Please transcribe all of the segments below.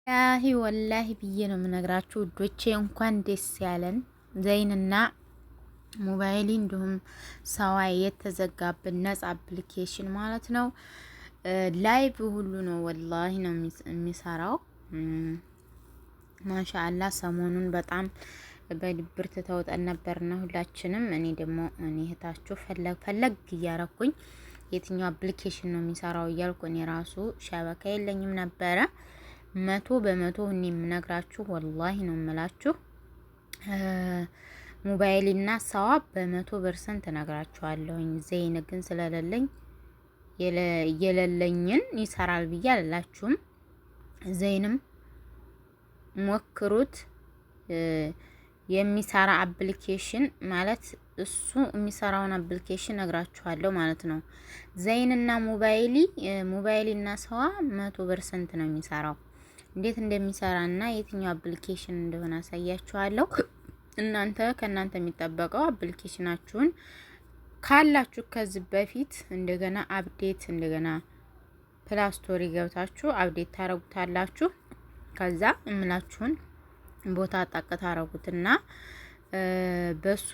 ያሂ ወላሂ ብዬ ነው የምነግራችሁ ውዶቼ፣ እንኳን ደስ ያለን ዘይንና ሞባይሊ እንዲሁም ሰዋ የተዘጋብን ነጻ አፕሊኬሽን ማለት ነው። ላይቭ ሁሉ ነው ወላሂ ነው የሚሰራው። ማሻአላ ሰሞኑን በጣም በድብርት ተውጠን ነበርና ሁላችንም። እኔ ደግሞ እህታችሁ ፈለግ እያረኩኝ የትኛው አፕሊኬሽን ነው የሚሰራው እያልኩ እኔ ራሱ ሸበካ የለኝም ነበረ። 100% እኔ የምነግራችሁ ወላሂ ነው የምላችሁ። ሞባይልና ሰዋ በ100% እነግራችኋለሁኝ። ዘይን ግን ስለሌለኝ የሌለኝን ይሰራል ብዬ አላችሁም። ዘይንም ሞክሩት። የሚሰራ አፕሊኬሽን ማለት እሱ የሚሰራውን አፕሊኬሽን እነግራችኋለሁ ማለት ነው። ዘይንና ሞባይልና ሰዋ 100% ነው የሚሰራው። እንዴት እንደሚሰራና የትኛው አፕሊኬሽን እንደሆነ አሳያችኋለሁ። ከእናንተ የሚጠበቀው አፕሊኬሽናችሁን ካላችሁ ከዚህ በፊት እንደገና ፕላስቶሪ ገብታችሁ አፕዴት ታረጉታላችሁ። ከዛ እምላችሁን ቦታ ጠቅ ታረጉትና በሱ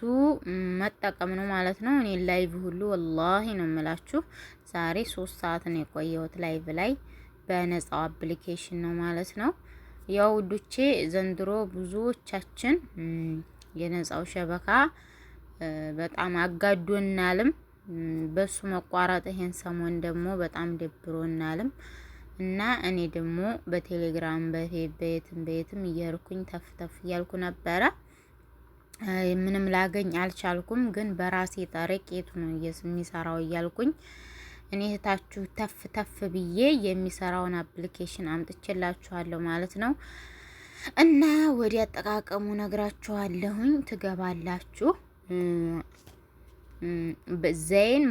መጠቀም ነው ማለት ነው። እኔ ላይቭ ሁሉ ወላሂ ነው የምላችሁ ዛሬ 3 ሰዓት ነው የቆየሁት ላይቭ ላይ በነጻው አፕሊኬሽን ነው ማለት ነው። ያው ውዶቼ ዘንድሮ ብዙዎቻችን የነጻው ሸበካ በጣም አጋዶናልም። በሱ መቋረጥ ይሄን ሰሞን ደግሞ በጣም ደብሮናልም እና እኔ ደግሞ በቴሌግራም በየትም እየርኩኝ ተፍ እያልኩ ነበረ። ምንም ላገኝ አልቻልኩም። ግን በራሴ ጠረቅ የቱ ነው የሚሰራው እያልኩኝ እኔ እህታችሁ ተፍ ብዬ የሚሰራውን አፕሊኬሽን አምጥቼላችኋለሁ ማለት ነው። እና ወዲ አጠቃቀሙ ነግራችኋለሁኝ። ትገባላችሁ። ዘይን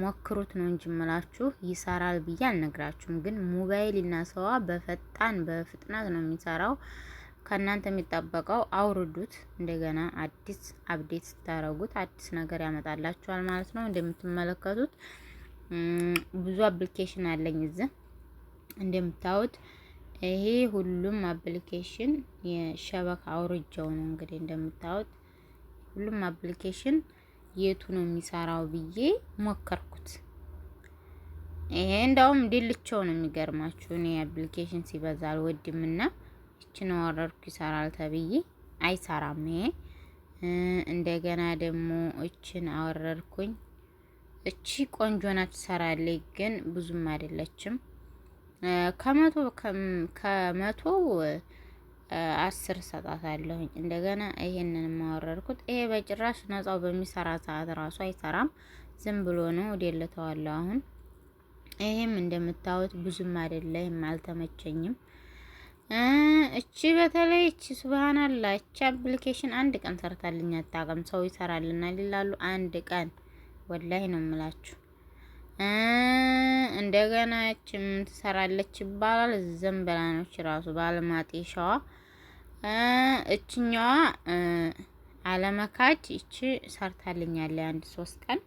ሞክሩት ነው እንጂ እምላችሁ ይሰራል ብዬ አልነግራችሁም። ግን ሞባይልና ሰዋ በፍጥነት ነው የሚሰራው። ከእናንተ የሚጠበቀው አውርዱት። እንደገና አዲስ አፕዴት ስታረጉት አዲስ ነገር ያመጣላችኋል ማለት ነው። እንደምትመለከቱት ብዙ አፕሊኬሽን አለኝ እዚህ እንደምታዩት። ይሄ ሁሉም አፕሊኬሽን የሸበካ አውርጃው ነው እንግዲህ እንደምታዩት። ሁሉም አፕሊኬሽን የቱ ነው የሚሰራው ብዬ ሞከርኩት። ይሄ እንዳውም ድልቸው ነው የሚገርማችሁ። እኔ አፕሊኬሽን ሲበዛ አልወድምና እቺን አወረድኩ ይሰራል ተብዬ አይሰራም ይሄ። እንደገና ደግሞ እቺን አወረድኩኝ። እቺ ቆንጆ ናት ትሰራለች፣ ግን ብዙም አይደለችም። ከመቶ 10 ሰጣታለሁኝ። እንደገና ይሄንን ማወረድኩት። ይሄ በጭራሽ ነፃው በሚሰራ ሰዓት ራሱ አይሰራም፣ ዝም ብሎ ነው ወደለተዋለሁ። አሁን ይሄም እንደምታዩት ብዙም አይደለም፣ አልተመቸኝም። እቺ በተለይ እቺ ሱብሃንአላህ እቺ አፕሊኬሽን አንድ ቀን ሰርታልኝ አታውቅም። ሰው ይሰራልናል ይላሉ፣ አንድ ቀን ወላሂ ነው የምላችሁ። እንደገና እቺም ትሰራለች ይባላል። ዘንበላኖች ራሱ ባለማጤሻዋ እችኛዋ አለመካድ እቺ ሰርታልኛለች አንድ 3 ቀን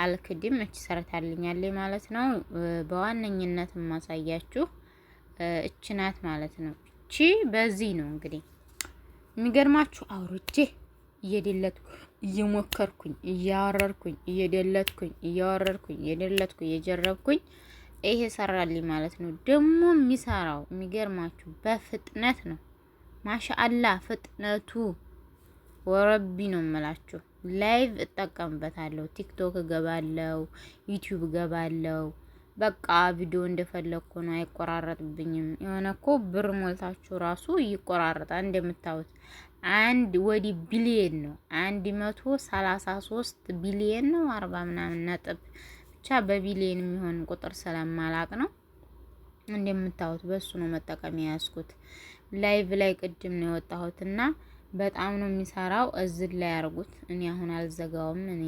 አልክድም። እቺ ሰርታልኛለች ማለት ነው። በዋነኝነት ማሳያችሁ እቺ ናት ማለት ነው። እቺ በዚህ ነው እንግዲህ የሚገርማችሁ አውርጄ እየደለትኩ እየሞከርኩኝ እያወረድኩኝ እየደለትኩኝ እያወረድኩኝ እየደለትኩኝ እየጀረብኩኝ ይሄ ሰራልኝ ማለት ነው። ደግሞ የሚሰራው የሚገርማችሁ በፍጥነት ነው። ማሻአላ ፍጥነቱ ወረቢ ነው የምላችሁ። ላይቭ እጠቀምበታለሁ፣ ቲክቶክ እገባለሁ፣ ዩቲዩብ እገባለሁ። በቃ ቪዲዮ እንደፈለኩ ነው፣ አይቆራረጥብኝም። የሆነ እኮ ብር ሞልታችሁ ራሱ ይቆራረጣል። እንደምታዩት ወዲ ቢሊየን ነው 133 ቢሊየን ነው 40 ምናምን ነጥብ ብቻ በቢሊየን የሚሆን ቁጥር ስለማላቅ ነው። እንደምታዩት በሱ ነው መጠቀም ያስኩት። ላይቭ ላይ ቅድም ነው የወጣሁትና በጣም ነው የሚሰራው። እዚህ ላይ አርጉት። እኔ አሁን አልዘጋውም፣ እኔ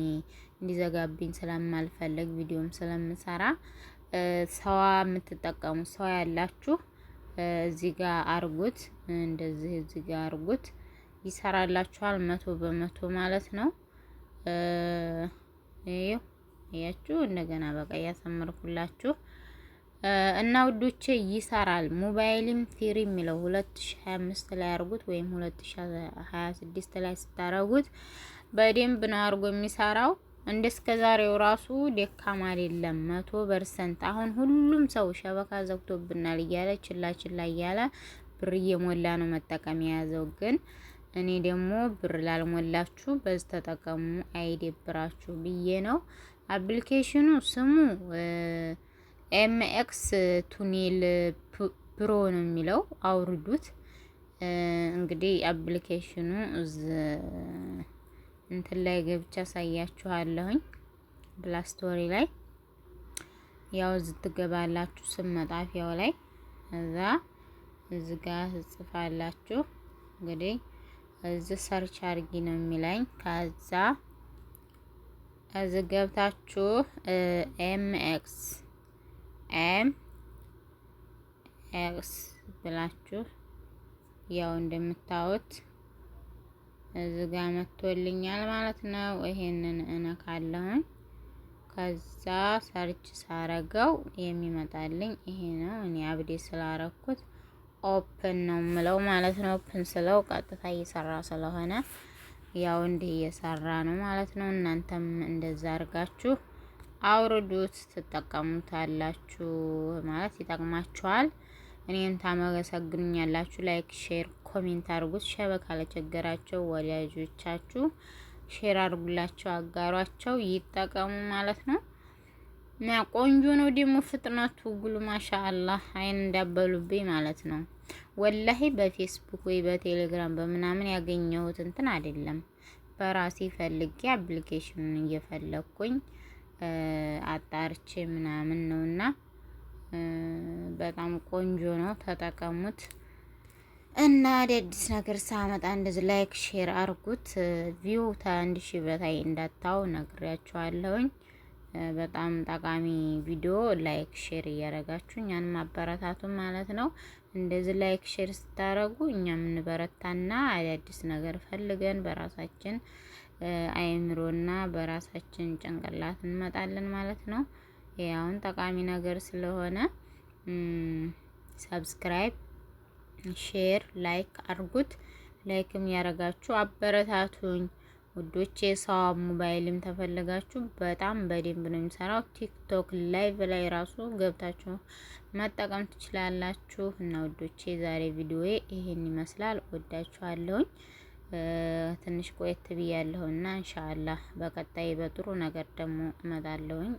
እንዲዘጋብኝ ስለማልፈልግ ቪዲዮም ስለምሰራ። ሰዋ የምትጠቀሙ ሰው ያላችሁ እዚህ ጋር አርጉት፣ እንደዚህ እዚህ ጋር አርጉት፣ ይሰራላችኋል 100% ማለት ነው። ይሄው ያያችሁ እንደገና በቃ ያሰምርኩላችሁ እና ውዶቼ ይሰራል። ሞባይልም ፍሪ የሚለው 2025 ላይ አርጉት ወይም 2026 ላይ ስታረጉት በደንብ ነው አርጎ የሚሰራው። እንደ እስከዛሬው ራሱ ደካማ አይደለም 100%። አሁን ሁሉም ሰው ሸበካ ዘግቶብናል እያለ ችላ እያለ ብር እየሞላ ነው መጠቀም የያዘው። ግን እኔ ደግሞ ብር ላልሞላችሁ በዚህ ተጠቀሙ አይደብራችሁ ብዬ ነው። አፕሊኬሽኑ ስሙ ኤምኤክስ ቱኔል ፕሮ ነው የሚለው፣ አውርዱት። እንግዲህ አፕሊኬሽኑ እንትን ላይ ገብቻ አሳያችኋለሁኝ ፕላስቶሪ ላይ ያው እዚህ ትገባላችሁ ስም መጣፊያው ላይ እዛ እዚህ ጋር ጽፋላችሁ። እንግዲህ እዚህ ሰርች አርጊ ነው የሚለኝ። ከዛ እዚህ ገብታችሁ ኤምኤክስ ብላችሁ ያው እንደምታዩት እዚህ ጋር መጥቶልኛል ማለት ነው። ይሄንን እነካለሁኝ። ከዛ ሰርች ሳረገው የሚመጣልኝ ይሄ ነው። እኔ አብዴ ስላረኩት ኦፕን ነው ምለው ማለት ነው። ኦፕን ስለው ቀጥታ እየሰራ ስለሆነ ያው እንዲህ እየሰራ ነው ማለት ነው። እናንተም እንደዛ አርጋችሁ አውርዱት ትጠቀሙታላችሁ ማለት ይጠቅማችኋል። እኔን ታመሰግኑኛላችሁ። ላይክ፣ ሼር፣ ኮሜንት አርጉት። ሸበካ ለቸገራቸው ወላጆቻችሁ ሼር አርጉላቸው፣ አጋሯቸው፣ ይጠቀሙ ማለት ነው። እና ቆንጆ ነው ደግሞ ፍጥነቱ ጉሉ ማሻአላህ አይን እንዳበሉብኝ ማለት ነው። ወላሂ በፌስቡክ ወይ በቴሌግራም በምናምን ያገኘሁት እንትን አይደለም። በራሴ ፈልጌ አፕሊኬሽኑን እየፈለኩኝ አጣርቼ ምናምን ነውና በጣም ቆንጆ ነው፣ ተጠቀሙት። እና አዲስ ነገር ሳመጣ እንደዚህ ላይክ ሼር አርጉት። ቪው ከአንድ ሺህ በታይ እንዳታው ነግሬያችኋለሁኝ። በጣም ጠቃሚ ቪዲዮ ላይክ ሼር እያረጋችሁ እኛን ማበረታቱ ማለት ነው። እንደዚህ ላይክ ሼር ስታረጉ እኛም እንበረታና አዲስ ነገር ፈልገን በራሳችን አይምሮና በራሳችን ጭንቅላት እንመጣለን ማለት ነው። ያውን ጠቃሚ ነገር ስለሆነ ሰብስክራይብ፣ ሼር፣ ላይክ አርጉት። ላይክም ያረጋችሁ አበረታቱኝ ውዶቼ። ሰው ሞባይልም ተፈልጋችሁ በጣም በደንብ ነው የሚሰራው። ቲክቶክ ላይቭ ላይ ራሱ ገብታችሁ መጠቀም ትችላላችሁ። እና ውዶቼ ዛሬ ቪዲዮዬ ይሄን ይመስላል። ወዳችኋለሁኝ። ትንሽ ቆየት ብያለሁና ኢንሻአላህ በቀጣይ በጥሩ ነገር ደግሞ እመጣለሁኝ።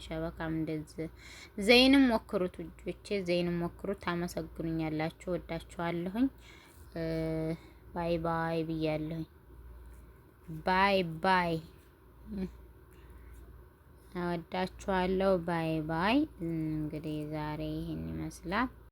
ሸበካም እንደዚህ ዘይንም ሞክሩት ውዶቼ፣ ዘይንም ሞክሩት። ታመሰግኑኛላችሁ። ወዳችኋለሁኝ። ባይ ባይ ብያለሁኝ። ባይ ባይ። እወዳችኋለሁ። ባይ ባይ። እንግዲህ ዛሬ ይሄን ይመስላል።